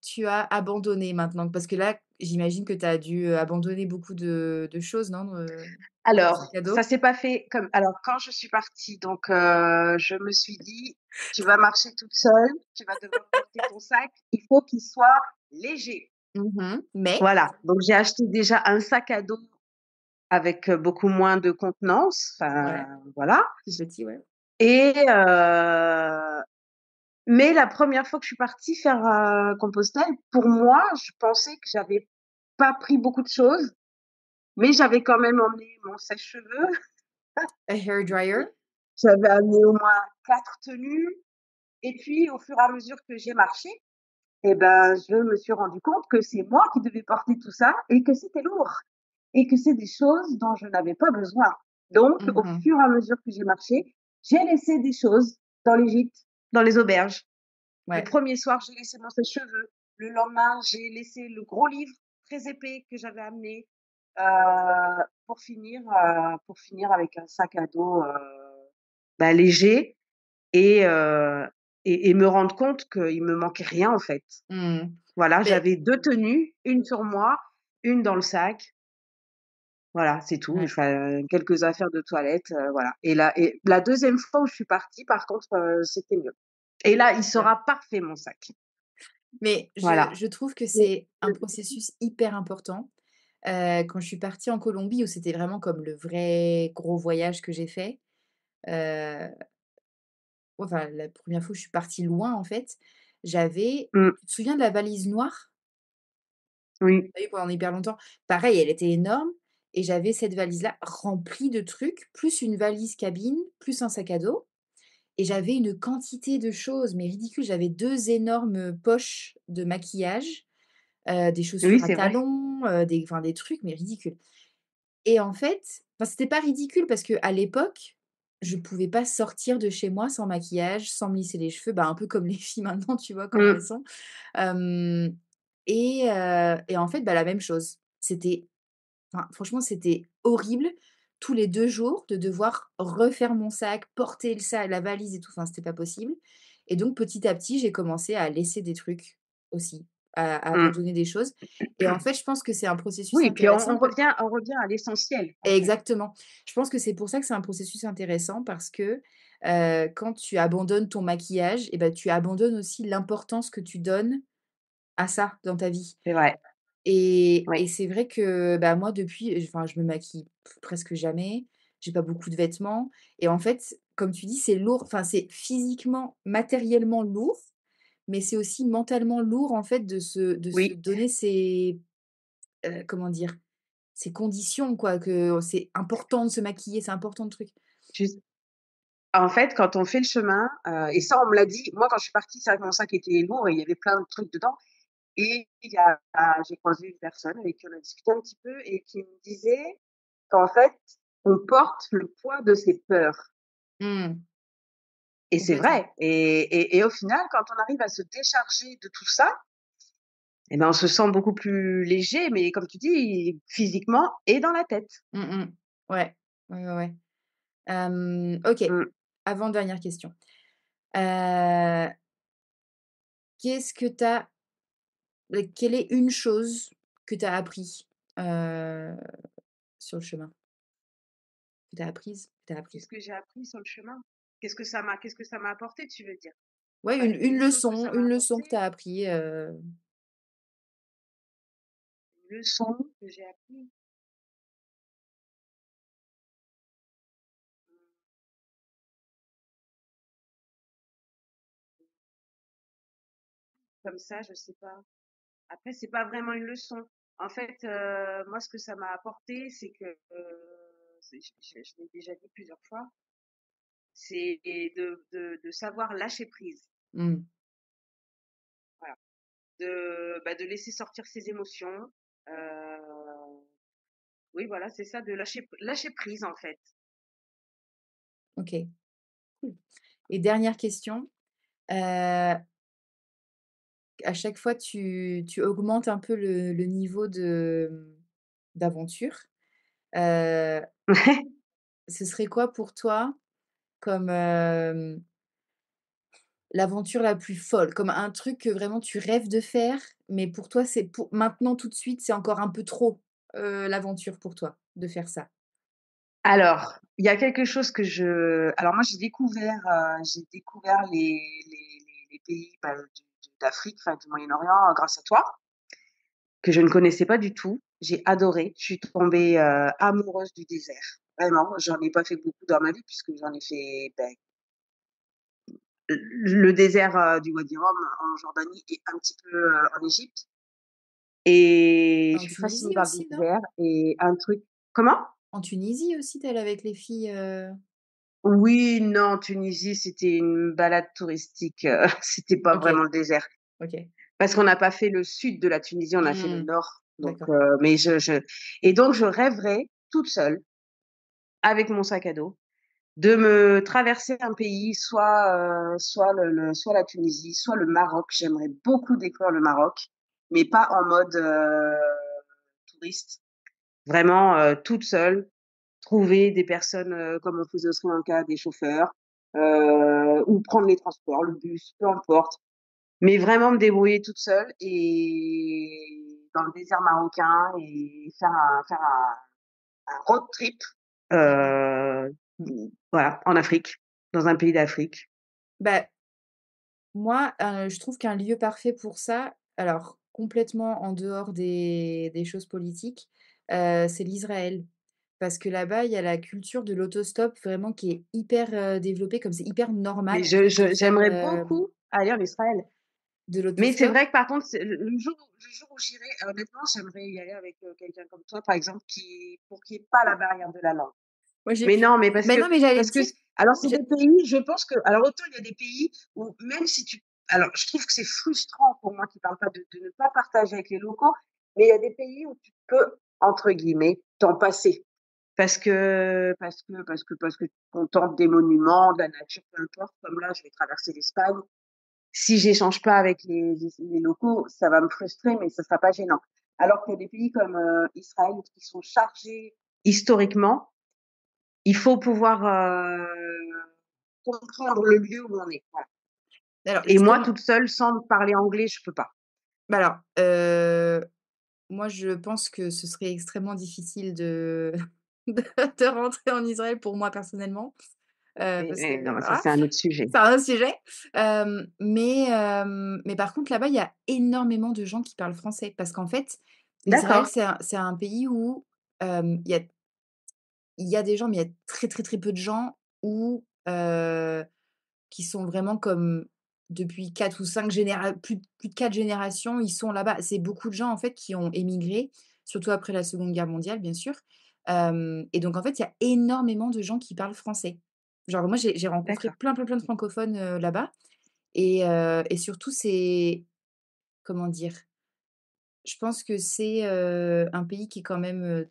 tu as abandonné maintenant? Parce que là, j'imagine que tu as dû, abandonner beaucoup de choses, non, dans ton sac Alors, à ça dos? s'est pas fait comme alors quand je suis partie donc je me suis dit: «Tu vas marcher toute seule, tu vas devoir porter ton sac, il faut qu'il soit léger». Mmh. Mais Voilà, donc j'ai acheté déjà un sac à dos avec, beaucoup moins de contenance, ouais, enfin voilà. plus petit, ouais. et mais la première fois que je suis partie faire, Compostelle, pour moi, je pensais que j'avais pas pris beaucoup de choses, mais j'avais quand même emmené mon sèche-cheveux. A hair dryer? J'avais amené au moins 4 tenues et puis au fur et à mesure que j'ai marché et ben, je me suis rendu compte que c'est moi qui devais porter tout ça et que c'était lourd et que c'est des choses dont je n'avais pas besoin. Donc au Mmh. fur et à mesure que j'ai marché, j'ai laissé des choses dans les gîtes, dans les auberges. Le Ouais. premier soir, j'ai laissé mon sèche-cheveux. Le lendemain, j'ai laissé le gros livre très épais que j'avais amené, pour finir avec un sac à dos, bah, léger et me rendre compte qu'il me manquait rien, en fait. Mmh. Voilà, Mais j'avais 2 tenues, une sur moi, une dans le sac. Voilà, c'est tout. ouais, Enfin, quelques affaires de toilette, voilà et la 2e fois où je suis partie, par contre, c'était mieux et là, il bien. sera parfait mon sac. Mais Voilà. je trouve que Et c'est un processus hyper important. Quand je suis partie en Colombie où c'était vraiment comme le vrai gros voyage que j'ai fait, heu, enfin la première fois où je suis partie loin en fait, j'avais mmh, tu te souviens de la valise noire? oui, On a eu pendant hyper longtemps. Pareil, elle était énorme et j'avais cette valise-là remplie de trucs, plus une valise cabine, plus un sac à dos et j'avais une quantité de choses, mais ridicule. J'avais 2 énormes poches de maquillage, des oui, chaussures à c'est vrai. talons, des trucs, mais ridicules. Et en fait, enfin, c'était pas ridicule parce qu'à l'époque, je pouvais pas sortir de chez moi sans maquillage, sans me lisser les cheveux, bah, un peu comme les filles maintenant, tu vois, comment elles Mmh, sont. Hem et en fait, bah, la même chose. C'était enfin, franchement, c'était horrible tous les 2 jours de devoir refaire mon sac, porter le sac, la valise et tout, enfin, c'était pas possible et donc petit à petit, j'ai commencé à laisser des trucs aussi, à mmh. abandonner des choses et en fait, je pense que c'est un processus Oui, puis intéressant pe on revient à l'essentiel, en fait. exactement. Je pense que c'est pour ça que c'est un processus intéressant parce que, quand tu abandonnes ton maquillage et ben tu abandonnes aussi l'importance que tu donnes à ça dans ta vie. C'est vrai, Et oui, c'est vrai que, bah, moi depuis, enfin, je me maquille presque jamais, j'ai pas beaucoup de vêtements et en fait, comme tu dis, c'est lourd, enfin, c'est physiquement, matériellement lourd, mais c'est aussi mentalement lourd, en fait, de se oui, donner ces, comment dire? Ces conditions, quoi, que c'est important de se maquiller, c'est important de trucs. tu en fait, quand on fait le chemin, et ça, on me l'a dit, moi, quand je suis partie, c'est vrai que mon sac était lourd et il y avait plein de trucs dedans et j'ai croisé une personne avec qui on a discuté un petit peu et qui me disait qu'en fait, on porte le poids de ses peurs Mmh, et c'est complètement. vrai et au final, quand on arrive à se décharger de tout ça et ben, on se sent beaucoup plus léger, mais comme tu dis, physiquement et dans la tête. Mmh mh. Ouais. Ouais, ouais, ouais. OK, Mmh. avant-dernière question. Heu, qu'est-ce que tu as quelle est une chose que tu as appris, heu, sur le chemin? Que tu as apprise? Que tu as appris? Qu'est-ce que j'ai appris sur le chemin? Qu'est-ce que ça m'a apporté, tu veux dire? Ouais, Bah, une une chose que ça m'a leçon que tu apporté, as appris, une leçon que j'ai appris, comme ça, je sais pas. Après, c'est pas vraiment une leçon. En fait, moi, ce que ça m'a apporté, c'est que, je l'ai déjà dit plusieurs fois, c'est de savoir lâcher prise. mmh, Voilà. De laisser sortir ses émotions. Oui, voilà, c'est ça, de lâcher prise, en fait. OK, cool et dernière question, à chaque fois tu augmentes un peu le niveau de, d'aventure, heu, ce serait quoi pour toi comme, l'aventure la plus folle? Comme un truc que vraiment tu rêves de faire, mais pour toi c'est pour maintenant tout de suite, c'est encore un peu trop, l'aventure pour toi de faire ça? Alors, il y a quelque chose que alors moi j'ai découvert les pays, bah, d'Afrique, enfin du Moyen-Orient, grâce à toi, que je ne connaissais pas du tout. J'ai adoré. Je suis tombée, amoureuse du désert. Vraiment, j'en ai pas fait beaucoup dans ma vie puisque j'en ai fait, le désert, du Wadi Rum en Jordanie et un petit peu, en Égypte et je En suis fascinée Tunisie par le aussi, non? désert et un truc comment? En Tunisie aussi, tu es allée avec les filles, Oui, non, Tunisie, c'était une balade touristique, c'était pas vraiment OK, le désert. OK. Parce qu'on n'a pas fait le sud de la Tunisie, on a fait le Mmh. nord, donc D'accord. mais je et donc je rêverais toute seule, avec mon sac à dos, de me traverser un pays, soit soit la Tunisie, soit le Maroc. J'aimerais beaucoup découvrir le Maroc, mais pas en mode, touriste. Vraiment, toute seule, trouver des personnes, comme on faisait au Sri Lanka, des chauffeurs, ou prendre les transports, le bus, peu importe. Mais vraiment me débrouiller toute seule et dans le désert marocain et faire un road trip, Mmh. heu, voilà, en Afrique, dans un pays d'Afrique. Bah, moi, je trouve qu'un lieu parfait pour ça, alors complètement en dehors des choses politiques, c'est l'Israël. Parce que là-bas, il y a la culture de l'autostop vraiment qui est hyper, développée, comme c'est hyper Mais normal en fait de faire, j'aimerais beaucoup aller en Israël. de Mais c'est l'autostop. vrai que par contre, c'est le jour où j'irai, honnêtement, j'aimerais y aller avec, quelqu'un comme toi, par exemple, pour qu'il y ait pas la barrière de la langue. Moi j'ai Mais non, mais Mais non, mais j'allais te parce que dire, alors c'est je des pays, je pense que alors autant il y a des pays où même si tu alors je trouve que c'est frustrant pour moi qui parle pas de ne pas partager avec les locaux, mais il y a des pays où tu peux, entre guillemets, «t'en passer». Parce que tu contemples des monuments, de la nature, peu importe, comme là, je vais traverser l'Espagne. Si j'échange pas avec les locaux, ça va me frustrer, mais ce sera pas gênant. Alors qu'il y a des pays comme, Israël qui sont chargés historiquement, il faut pouvoir, comprendre le lieu où on est, voilà. alors Et moi, justement, toute seule, sans parler anglais, je peux pas. bah, alors, moi je pense que ce serait extrêmement difficile de de rentrer en Israël pour moi personnellement, parce que Non, mais ça, voilà. c'est un autre sujet. C'est un autre sujet, mais par contre là-bas, il y a énormément de gens qui parlent français parce qu'en fait, l'Israël, D'accord, c'est un pays où, il y a des gens, mais il y a très, très, très peu de gens où, qui sont vraiment comme depuis 4 ou 5 plus de 4 générations, ils sont là-bas. C'est beaucoup de gens en fait qui ont émigré, surtout après la Seconde Guerre mondiale, bien sûr, et donc en fait, il y a énormément de gens qui parlent français. Genre moi, j'ai rencontré d'accord, plein, plein, plein de francophones, là-bas, et surtout c'est, comment dire? Je pense que c'est, un pays qui est quand même,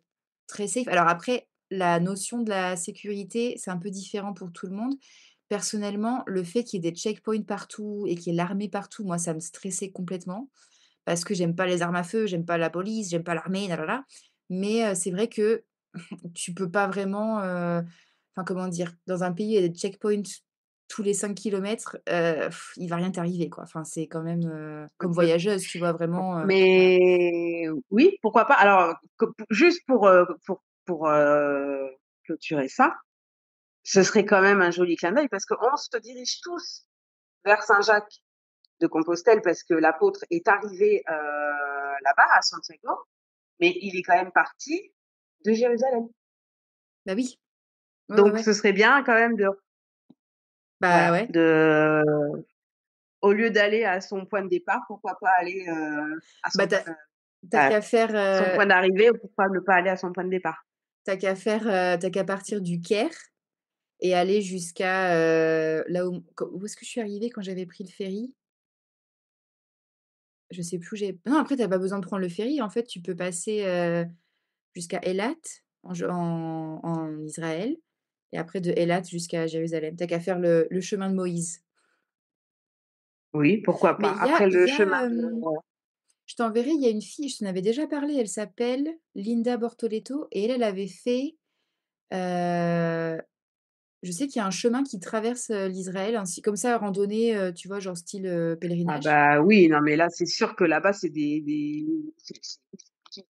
très safe. Alors après, la notion de la sécurité, c'est un peu différent pour tout le monde. Personnellement, le fait qu'il y ait des checkpoints partout et qu'il y ait l'armée partout, moi, ça me stressait complètement parce que j'aime pas les armes à feu, j'aime pas la police, j'aime pas l'armée, na na. Mais, c'est vrai que tu peux pas vraiment, enfin, comment dire? Dans un pays, il y a des checkpoints tous les 5 kilomètres, il va rien t'arriver, quoi. Enfin, c'est quand même, comme voyageuse, tu vois? Vraiment, voilà. mais oui, pourquoi pas. Alors, juste pour clôturer ça, ce serait quand même un joli clin d'œil parce qu'on se dirige tous vers Saint-Jacques de Compostelle parce que l'apôtre est arrivé, là-bas à Santiago, mais il est quand même parti de Jérusalem. Bah oui. Ouais, ouais, Donc ouais. ce serait bien quand même de Bah voilà, ouais. au lieu d'aller à son point de départ, pourquoi pas aller, à Bah, son tu point as de tu as qu'à faire, son point d'arrivée ou pourquoi ne pas aller à son point de départ? tu as qu'à partir du Caire et aller jusqu'à, là où est-ce que je suis arrivée quand j'avais pris le ferry? Je sais plus où j'ai non, après tu as pas besoin de prendre le ferry, en fait, tu peux passer, jusqu'à Eilat en Israël et après de Eilat jusqu'à Jérusalem. Tu as qu'à faire le chemin de Moïse. Oui, pourquoi Mais pas. Après il le y chemin a, de je t'enverrai, il y a une fille, je t'en avais déjà parlé, elle s'appelle Linda Bortoleto et elle avait fait, heu, je sais qu'il y a un chemin qui traverse, l'Israël ainsi comme ça, randonnée, tu vois, genre style, ah pèlerinage. bah, oui, non mais là, c'est sûr que là-bas, c'est c'est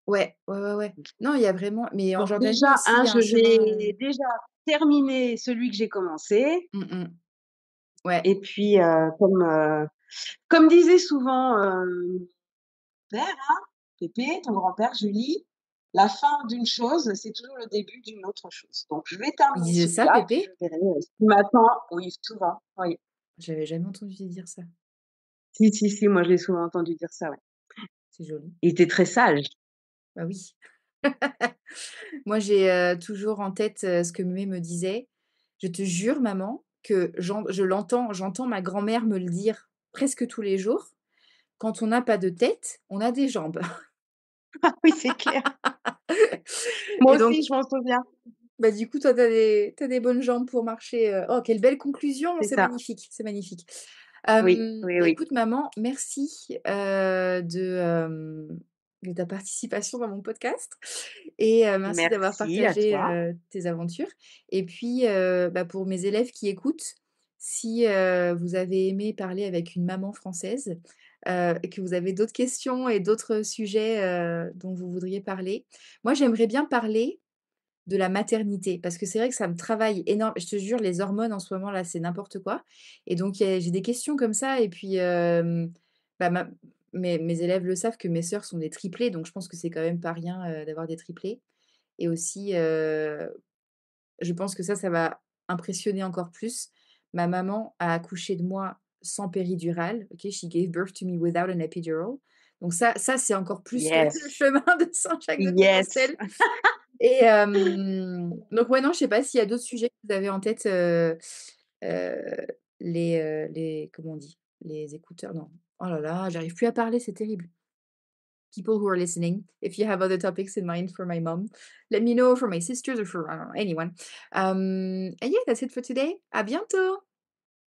Ouais, ouais, ouais, ouais. Non, il y a vraiment, mais en donc Jordanie déjà, aussi, il hein, y a je un chemin, vais déjà terminer celui que j'ai commencé mmh mh. Ouais, et puis, comme disait souvent, père, hein, Pépé, ton grand-père, Julie, la fin d'une chose, c'est toujours le début d'une autre chose. Donc je vais il terminer disait ça, celui-là et puis Pépé? je verrai, ce qui m'attend. Oui, souvent, oui. J'avais jamais entendu dire ça. Si, si, si, moi je l'ai souvent entendu dire ça, ouais. C'est joli. Il était très sage. Bah oui. Moi, j'ai, toujours en tête, ce que mémé me disait. Je te jure maman que j'entends ma grand-mère me le dire presque tous les jours: «Quand on n'a pas de tête, on a des jambes». Ah oui, c'est clair. Moi Et donc aussi, je m'en souviens. bah, du coup, toi, tu as des bonnes jambes pour marcher, oh, quelle belle conclusion! C'est C'est ça. magnifique, c'est magnifique. Oui, oui, Bah, oui. écoute maman, merci, de ta participation dans mon podcast et merci d'avoir Merci à partagé, toi. tes aventures et puis, bah, pour mes élèves qui écoutent, si, vous avez aimé parler avec une maman française, et que vous avez d'autres questions et d'autres sujets, dont vous voudriez parler, moi, j'aimerais bien parler de la maternité, parce que c'est vrai que ça me travaille énorme. Je te jure, les hormones en ce moment là, c'est n'importe quoi et donc j'ai des questions comme ça et puis, bah, mes élèves le savent que mes sœurs sont des triplés, donc je pense que c'est quand même pas rien, d'avoir des triplés et aussi, je pense que ça va impressionner encore plus. Ma maman a accouché de moi sans péridurale, OK? She gave birth to me without an epidural. Donc ça c'est encore plus le Yes, chemin de Saint-Jacques de yes. Compostelle. Et donc ouais, non, je sais pas s'il y a d'autres sujets que vous avez en tête, heu, les comment on dit? Les écouteurs, non. Oh là là, j'arrive plus à parler, c'est terrible. People who are listening, if you have other topics in mind for my mom, let me know, for my sisters or for, I don't know, anyone. And yeah, that's it for today. À bientôt!